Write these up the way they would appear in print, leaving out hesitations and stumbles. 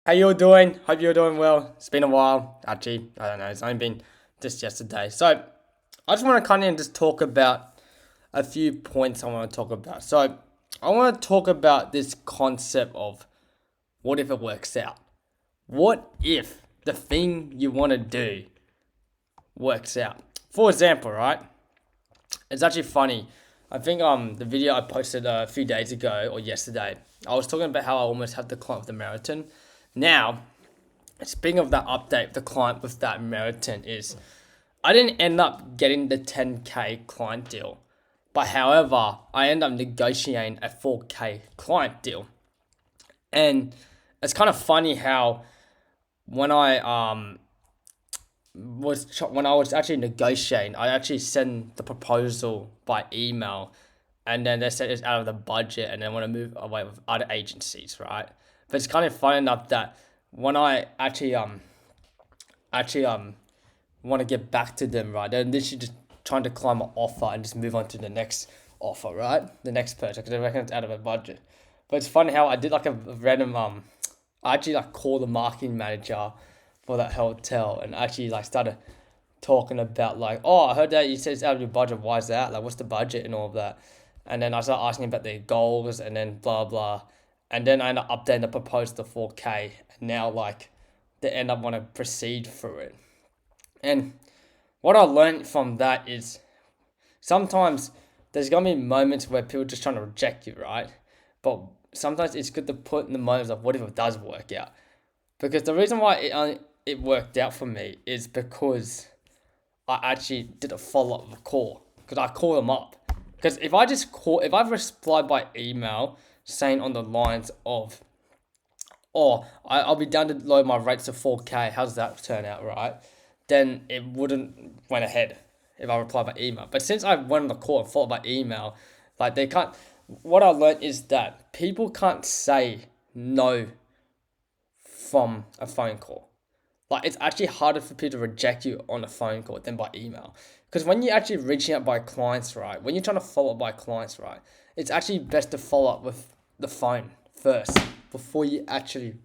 How you all doing? Hope you're doing well. It's been a while. Actually, I don't know. It's only been just yesterday. So I just want to kind of just talk about a few points I want to talk about. So I want to talk about this concept of what if it works out? What if the thing you want to do works out? For example, right? It's actually funny. I think the video I posted a few days ago or yesterday, I was talking about how I almost had the client with the marathon. Now, speaking of that update, the client with that marathon is I didn't end up getting the 10K client deal, but however, I ended up negotiating a 4K client deal. And it's kind of funny how when when I was actually negotiating, I actually sent the proposal by email, and then they said it's out of the budget, and they want to move away with other agencies, right? But it's kind of funny enough that when I actually want to get back to them, right? They're literally just trying to climb an offer and just move on to the next offer, right? The next purchase because they reckon it's out of a budget. But it's funny how I did like a random I actually like called the marketing manager for that hotel and actually like started talking about like, oh, I heard that you said it's out of your budget. Why is that? Like, what's the budget and all of that? And then I started asking about their goals and then blah blah, and then I ended up updating the proposal to 4K, and now like they end up want to proceed through it. And what I learned from that is sometimes there's gonna be moments where people are just trying to reject you, right? But sometimes it's good to put in the moments of what if it does work out. Because the reason why it worked out for me is because I actually did a follow up call because I called them up. Because if I replied by email saying on the lines of, "Oh, I'll be down to lower my rates to 4K. How's that turn out, right?" Then it wouldn't went ahead if I replied by email. But since I went on the call and followed by email, like they can't. What I learned is that people can't say no from a phone call. Like it's actually harder for people to reject you on a phone call than by email. Because when you're actually reaching out by clients, right? When you're trying to follow up by clients, right? It's actually best to follow up with the phone first before you actually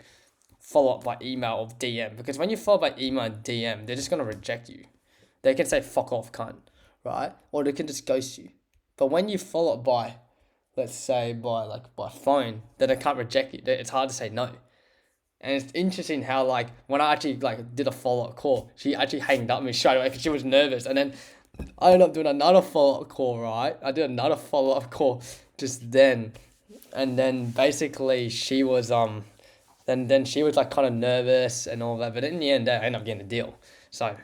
follow up by email or DM. Because when you follow by email and DM, they're just gonna reject you. They can say fuck off, cunt, right? Or they can just ghost you. But when you follow up by, let's say by phone, then they can't reject you. It's hard to say no. And it's interesting how like when I actually like did a follow up call, she actually hanged up on me straight away because she was nervous. And then I ended up doing another follow up call, right? I did another follow up call just then, and then basically she was then she was like kind of nervous and all that. But in the end, I ended up getting a deal. So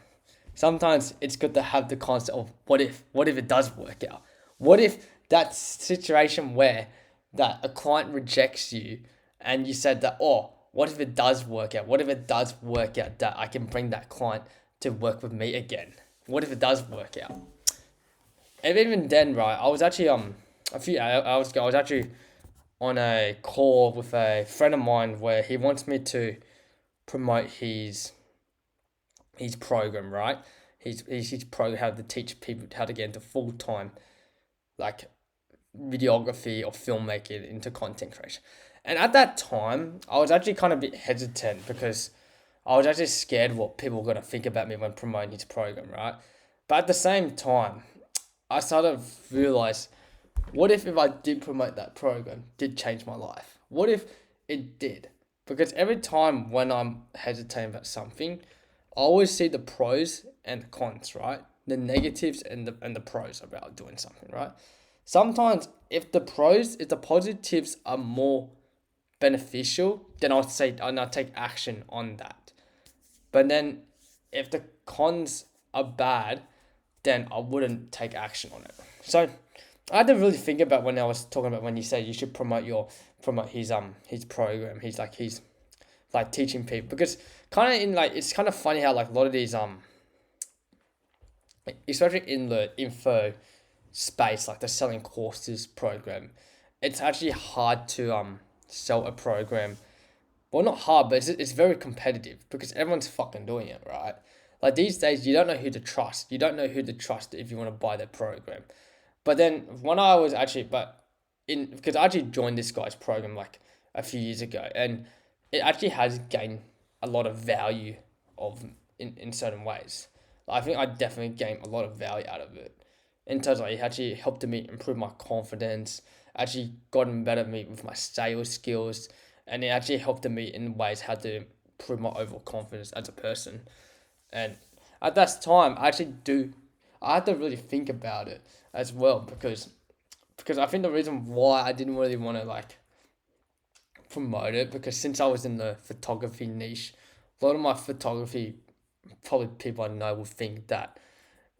sometimes it's good to have the concept of what if it does work out? What if that situation where that a client rejects you and you said that, oh, what if it does work out? What if it does work out that I can bring that client to work with me again? What if it does work out? And even then, right, I was actually a few hours ago, I was actually on a call with a friend of mine where he wants me to promote his program, right? His program how to teach people how to get into full time like videography or filmmaking into content creation. And at that time, I was actually kind of a bit hesitant because I was actually scared what people were gonna think about me when promoting his program, right? But at the same time, I sort of realized, what if I did promote that program, did change my life? What if it did? Because every time when I'm hesitating about something, I always see the pros and the cons, right? The negatives and the pros about doing something, right? Sometimes if the positives are more beneficial, then I'll take action on that. But then if the cons are bad, then I wouldn't take action on it. So I had to really think about when I was talking about when you say you should promote his program. He's like teaching people because kind of in like it's kind of funny how like a lot of these especially in the info space like the selling courses program, it's actually hard to sell a program. Well, not hard, but it's very competitive because everyone's fucking doing it, right? Like these days, you don't know who to trust. You don't know who to trust if you want to buy their program. But then when I was actually, but in because I actually joined this guy's program like a few years ago, and it actually has gained a lot of value of in certain ways. I think I definitely gained a lot of value out of it. In terms of it actually helped me improve my confidence, actually gotten better at me with my sales skills, and it actually helped me in ways how to improve my overall confidence as a person. And at that time, I had to really think about it as well because I think the reason why I didn't really want to like promote it because since I was in the photography niche, a lot of my photography probably people I know will think that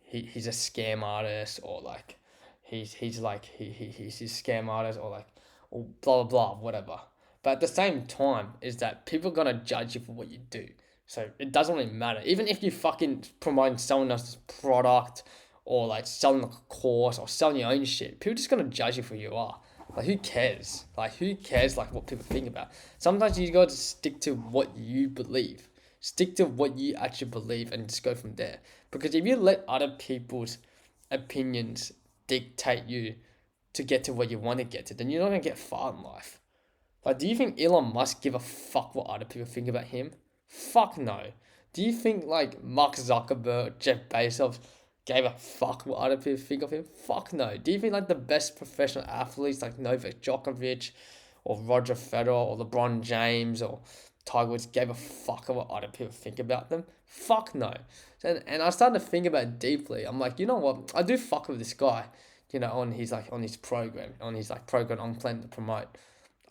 he's a scam artist or like he's a scam artist or like or blah blah blah whatever. But at the same time, is that people are gonna judge you for what you do. So it doesn't really matter. Even if you fucking promoting someone else's product or like selling like a course or selling your own shit, people just gonna judge you for who you are. Like who cares? Like who cares like what people think about? Sometimes you gotta stick to what you believe. Stick to what you actually believe and just go from there. Because if you let other people's opinions dictate you to get to where you want to get to, then you're not gonna get far in life. Like, do you think Elon Musk give a fuck what other people think about him? Fuck no. Do you think like Mark Zuckerberg, Jeff Bezos gave a fuck what other people think of him? Fuck no. Do you think like the best professional athletes like Novak Djokovic or Roger Federer or LeBron James or Tiger Woods gave a fuck what other people think about them? Fuck no. And I started to think about it deeply. I'm like, you know what? I do fuck with this guy, on his program, I'm planning to promote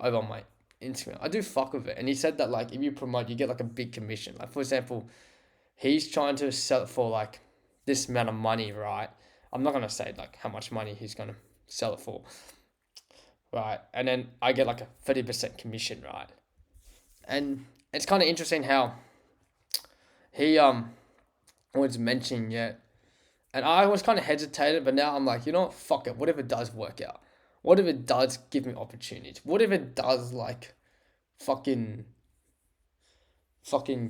over on my Instagram. I do fuck with it. And he said that like if you promote you get like a big commission. Like for example, he's trying to sell it for like this amount of money, right? I'm not gonna say like how much money he's gonna sell it for. Right. And then I get like a 30% commission, right? And it's kinda interesting how he was mentioning it. And I was kind of hesitated, but now I'm like, you know what? Fuck it. What if it does work out? What if it does give me opportunities? What if it does like fucking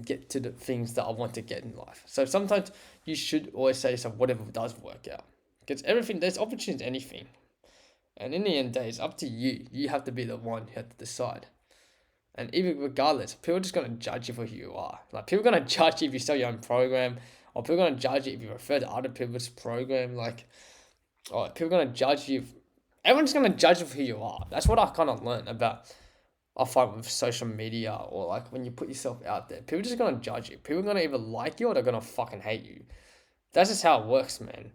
get to the things that I want to get in life? So sometimes you should always say to yourself, what if it does work out? Because everything there's opportunities in anything. And in the end day, it's up to you. You have to be the one who has to decide. And even regardless, people are just gonna judge you for who you are. Like people are gonna judge you if you sell your own program, or people are gonna judge you if you refer to other people's program. Like, or people are gonna judge you. Everyone's gonna judge you for who you are. That's what I kind of learned about. I find with social media or like when you put yourself out there, people are just gonna judge you. People are gonna either like you or they're gonna fucking hate you. That's just how it works, man.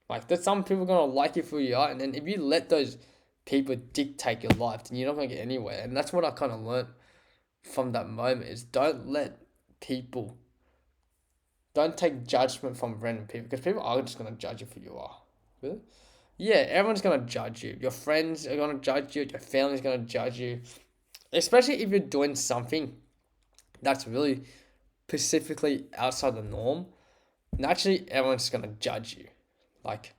Like there's some people gonna like you for who you are, and then if you let those people dictate your life, then you're not gonna get anywhere. And that's what I kind of learned from that moment is don't take judgment from random people because people are just gonna judge you for who you are. Really? Yeah, everyone's gonna judge you. Your friends are gonna judge you. Your family's gonna judge you, especially if you're doing something that's really specifically outside the norm. Naturally, everyone's gonna judge you. Like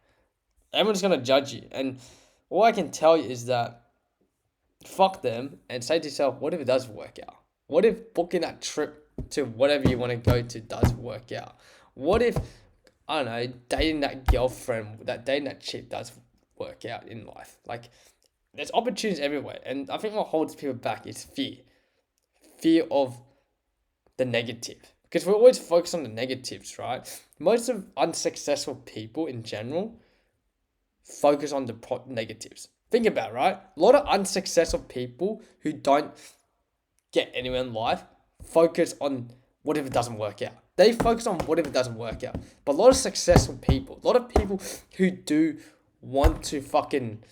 everyone's gonna judge you, and all I can tell you is that fuck them and say to yourself, what if it does work out? What if booking that trip to whatever you want to go to does work out? What if, I don't know, dating that girlfriend, dating that chick does work out in life? Like, there's opportunities everywhere. And I think what holds people back is fear. Fear of the negative. Because we're always focused on the negatives, right? Most of unsuccessful people in general focus on the negatives. Think about it, right? A lot of unsuccessful people who don't get anywhere in life focus on what if it doesn't work out. They focus on what if it doesn't work out. But a lot of successful people, a lot of people who do want to fucking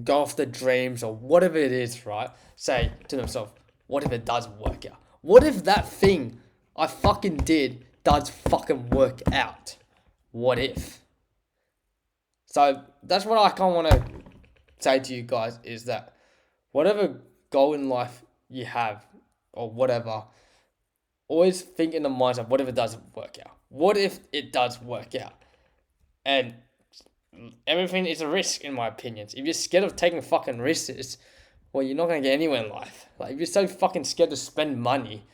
go off their dreams or whatever it is, right? Say to themselves, what if it does work out? What if that thing I fucking did does fucking work out? What if? So that's what I kind of want to say to you guys is that whatever goal in life you have or whatever, always think in the mindset, what if it doesn't work out? What if it does work out? And everything is a risk in my opinions. If you're scared of taking fucking risks, well, you're not going to get anywhere in life. Like, if you're so fucking scared to spend money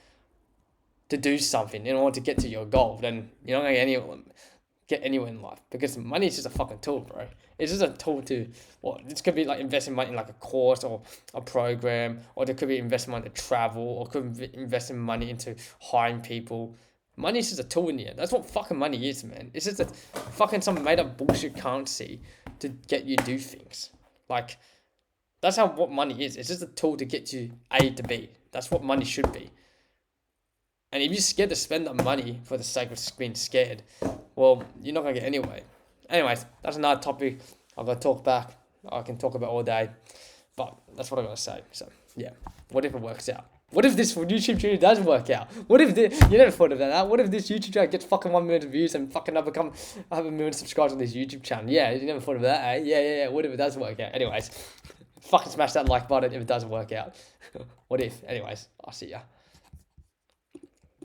to do something in order to get to your goal, then you're not going to get anywhere in life, because money is just a fucking tool, bro. It's just a tool to, well, this could be like investing money in like a course or a program, or there could be investing money to travel, or could be investing money into hiring people. Money is just a tool in the end. That's what fucking money is, man. It's just a fucking some made up bullshit currency to get you do things. Like, that's how what money is. It's just a tool to get you A to B. That's what money should be. And if you're scared to spend that money for the sake of being scared, well, you're not going to get anywhere. Anyways, that's another topic I'm going to talk back. I can talk about all day. But that's what I got to say. So, yeah. What if it works out? What if this YouTube channel doesn't work out? What if you never thought of that? What if this YouTube channel gets fucking 1 million views and fucking I have 1 million subscribers on this YouTube channel? Yeah, you never thought of that, eh? Yeah. What if it doesn't work out? Anyways, fucking smash that like button if it doesn't work out. What if? Anyways, I'll see ya.